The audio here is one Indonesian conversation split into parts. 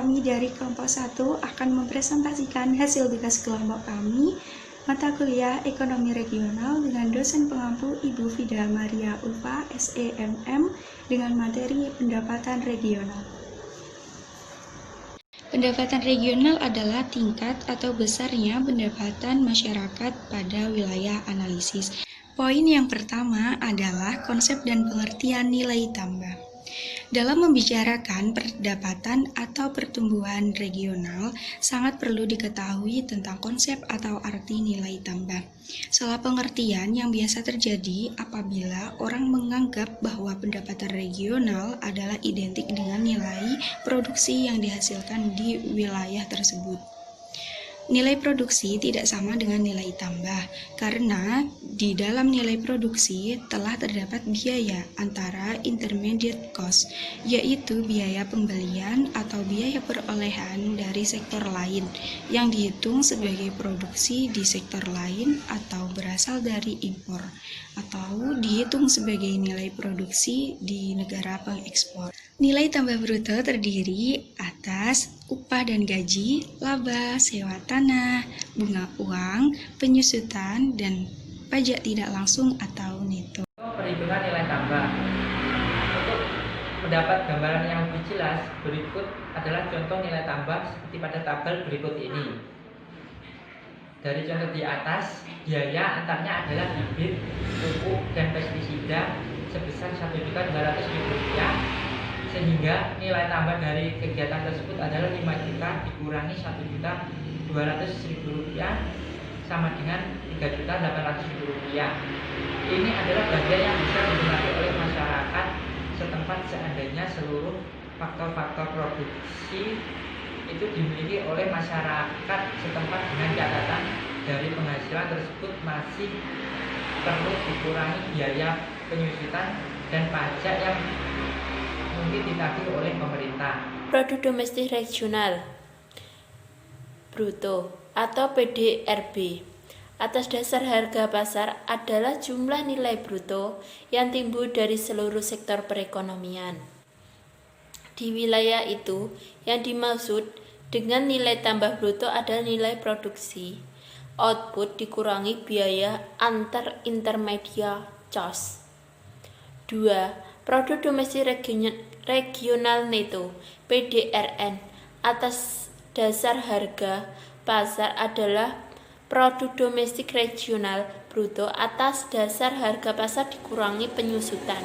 kami dari kelompok 1 akan mempresentasikan hasil tugas kelompok kami, mata kuliah Ekonomi Regional dengan dosen pengampu Ibu Fida Maria Ulfa, SEMM, dengan materi pendapatan regional. Pendapatan regional adalah tingkat atau besarnya pendapatan masyarakat pada wilayah analisis. Poin yang pertama adalah konsep dan pengertian nilai tambah. Dalam membicarakan pendapatan atau pertumbuhan regional, sangat perlu diketahui tentang konsep atau arti nilai tambah. Salah pengertian yang biasa terjadi apabila orang menganggap bahwa pendapatan regional adalah identik dengan nilai produksi yang dihasilkan di wilayah tersebut. Nilai produksi tidak sama dengan nilai tambah, karena di dalam nilai produksi telah terdapat biaya antara intermediate cost, yaitu biaya pembelian atau biaya perolehan dari sektor lain, yang dihitung sebagai produksi di sektor lain atau berasal dari impor, atau dihitung sebagai nilai produksi di negara pengekspor. Nilai tambah bruto terdiri atas upah dan gaji, laba, sewa tanah, bunga uang, penyusutan, dan pajak tidak langsung atau neto. Perhitungan nilai tambah. Untuk mendapat gambaran yang lebih jelas, berikut adalah contoh nilai tambah seperti pada tabel berikut ini. Dari contoh di atas, biaya antaranya adalah bibit, pupuk, dan pestisida sebesar Rp1.200.000, sehingga nilai tambah dari kegiatan tersebut adalah 5 juta dikurangi Rp1.200.000 sama dengan Rp3.800.000. Ini adalah bagian yang bisa dinikmati oleh masyarakat setempat seandainya seluruh faktor-faktor produksi itu dimiliki oleh masyarakat setempat dengan catatan dari penghasilan tersebut masih perlu dikurangi biaya penyusutan dan pajak yang mungkin ditagih oleh pemerintah. Produk domestik regional bruto atau PDRB atas dasar harga pasar adalah jumlah nilai bruto yang timbul dari seluruh sektor perekonomian. Di wilayah itu, yang dimaksud dengan nilai tambah bruto adalah nilai produksi, output dikurangi biaya antar intermedia cost. 2. Produk domestik regional neto (PDRN) atas dasar harga pasar adalah produk domestik regional bruto atas dasar harga pasar dikurangi penyusutan.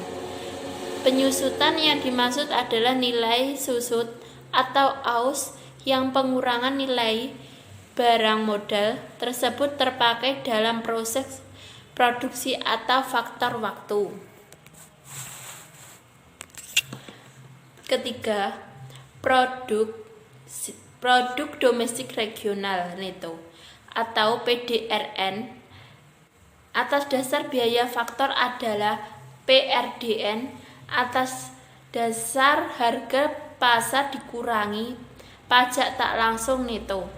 Penyusutan yang dimaksud adalah nilai susut atau aus yang pengurangan nilai barang modal tersebut terpakai dalam proses produksi atau faktor waktu. Ketiga, produk domestik regional neto atau PDRN atas dasar biaya faktor adalah PRDN atas dasar harga pasar dikurangi pajak tak langsung neto.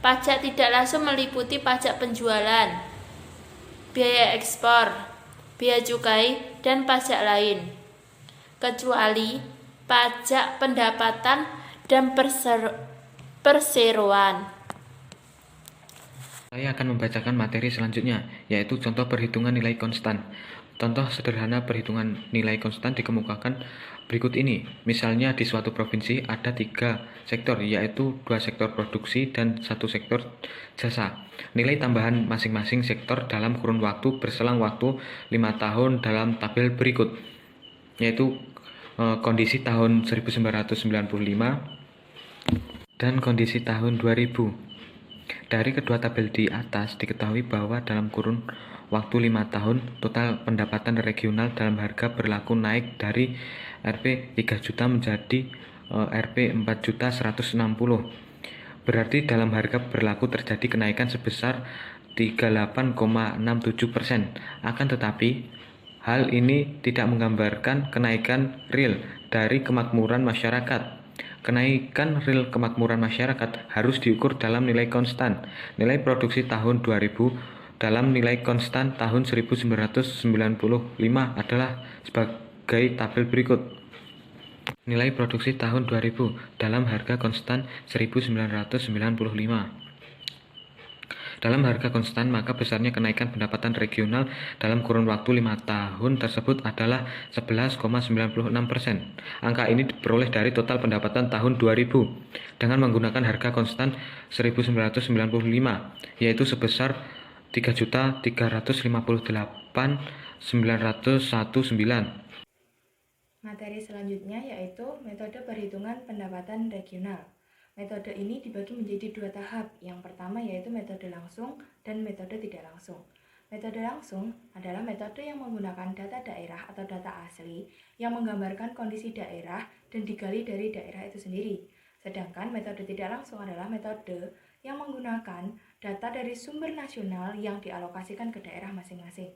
Pajak tidak langsung meliputi pajak penjualan, biaya ekspor, biaya cukai, dan pajak lain, kecuali pajak pendapatan dan perseroan. Saya akan membacakan materi selanjutnya, yaitu contoh perhitungan nilai konstan. Contoh sederhana perhitungan nilai konstan dikemukakan berikut ini. Misalnya di suatu provinsi ada 3 sektor, yaitu 2 sektor produksi dan 1 sektor jasa. Nilai tambahan masing-masing sektor dalam kurun waktu berselang waktu 5 tahun dalam tabel berikut, yaitu kondisi tahun 1995 dan kondisi tahun 2000. Dari kedua tabel di atas diketahui bahwa dalam kurun waktu 5 tahun total pendapatan regional dalam harga berlaku naik dari Rp 3 juta menjadi Rp 4.160. Berarti dalam harga berlaku terjadi kenaikan sebesar 38,67%. Akan tetapi hal ini tidak menggambarkan kenaikan real dari kemakmuran masyarakat. Kenaikan real kemakmuran masyarakat harus diukur dalam nilai konstan. Nilai produksi tahun 2000 dalam nilai konstan tahun 1995 adalah sebagai tabel berikut. Nilai produksi tahun 2000 dalam harga konstan 1995. Dalam harga konstan, maka besarnya kenaikan pendapatan regional dalam kurun waktu 5 tahun tersebut adalah 11,96%. Angka ini diperoleh dari total pendapatan tahun 2000 dengan menggunakan harga konstan 1995, yaitu sebesar 3.358.919. Materi selanjutnya yaitu metode perhitungan pendapatan regional. Metode ini dibagi menjadi dua tahap. Yang pertama yaitu metode langsung dan metode tidak langsung. Metode langsung adalah metode yang menggunakan data daerah atau data asli yang menggambarkan kondisi daerah dan digali dari daerah itu sendiri. Sedangkan metode tidak langsung adalah metode yang menggunakan data dari sumber nasional yang dialokasikan ke daerah masing-masing.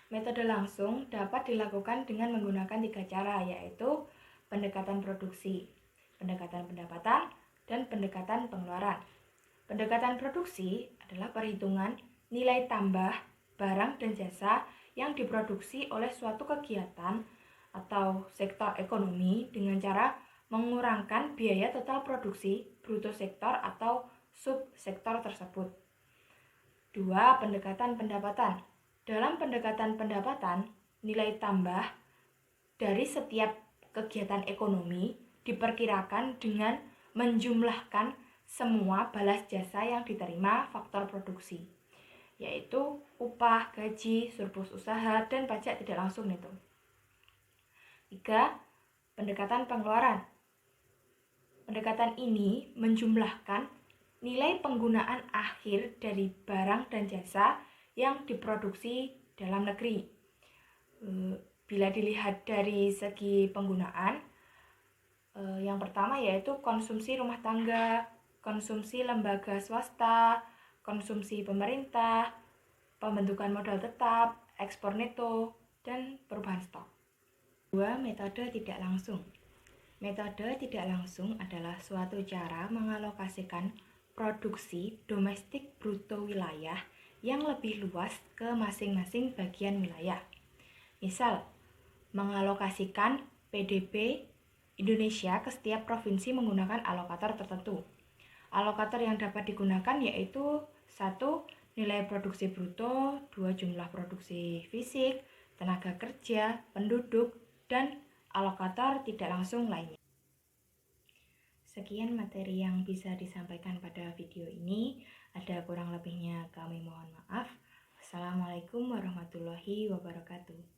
Metode langsung dapat dilakukan dengan menggunakan 3 cara, yaitu pendekatan produksi, pendekatan pendapatan, dan pendekatan pengeluaran. Pendekatan produksi adalah perhitungan nilai tambah barang dan jasa yang diproduksi oleh suatu kegiatan atau sektor ekonomi dengan cara mengurangkan biaya total produksi bruto sektor atau subsektor tersebut. 2. Pendekatan pendapatan. Dalam pendekatan pendapatan, nilai tambah dari setiap kegiatan ekonomi diperkirakan dengan menjumlahkan semua balas jasa yang diterima faktor produksi, yaitu upah, gaji, surplus usaha, dan pajak tidak langsung itu. 3. Pendekatan pengeluaran. Pendekatan ini menjumlahkan nilai penggunaan akhir dari barang dan jasa yang diproduksi dalam negeri. Bila dilihat dari segi penggunaan, yang pertama yaitu konsumsi rumah tangga, konsumsi lembaga swasta, konsumsi pemerintah, pembentukan modal tetap, ekspor neto, dan perubahan stok. 2. Metode tidak langsung. Metode tidak langsung adalah suatu cara mengalokasikan produksi domestik bruto wilayah yang lebih luas ke masing-masing bagian wilayah. Misal, mengalokasikan PDB Indonesia ke setiap provinsi menggunakan alokator tertentu. Alokator yang dapat digunakan yaitu 1. Nilai produksi bruto, 2. Jumlah produksi fisik, tenaga kerja, penduduk, dan alokator tidak langsung lainnya. Sekian materi yang bisa disampaikan pada video ini. Ada kurang lebihnya kami mohon maaf. Assalamualaikum warahmatullahi wabarakatuh.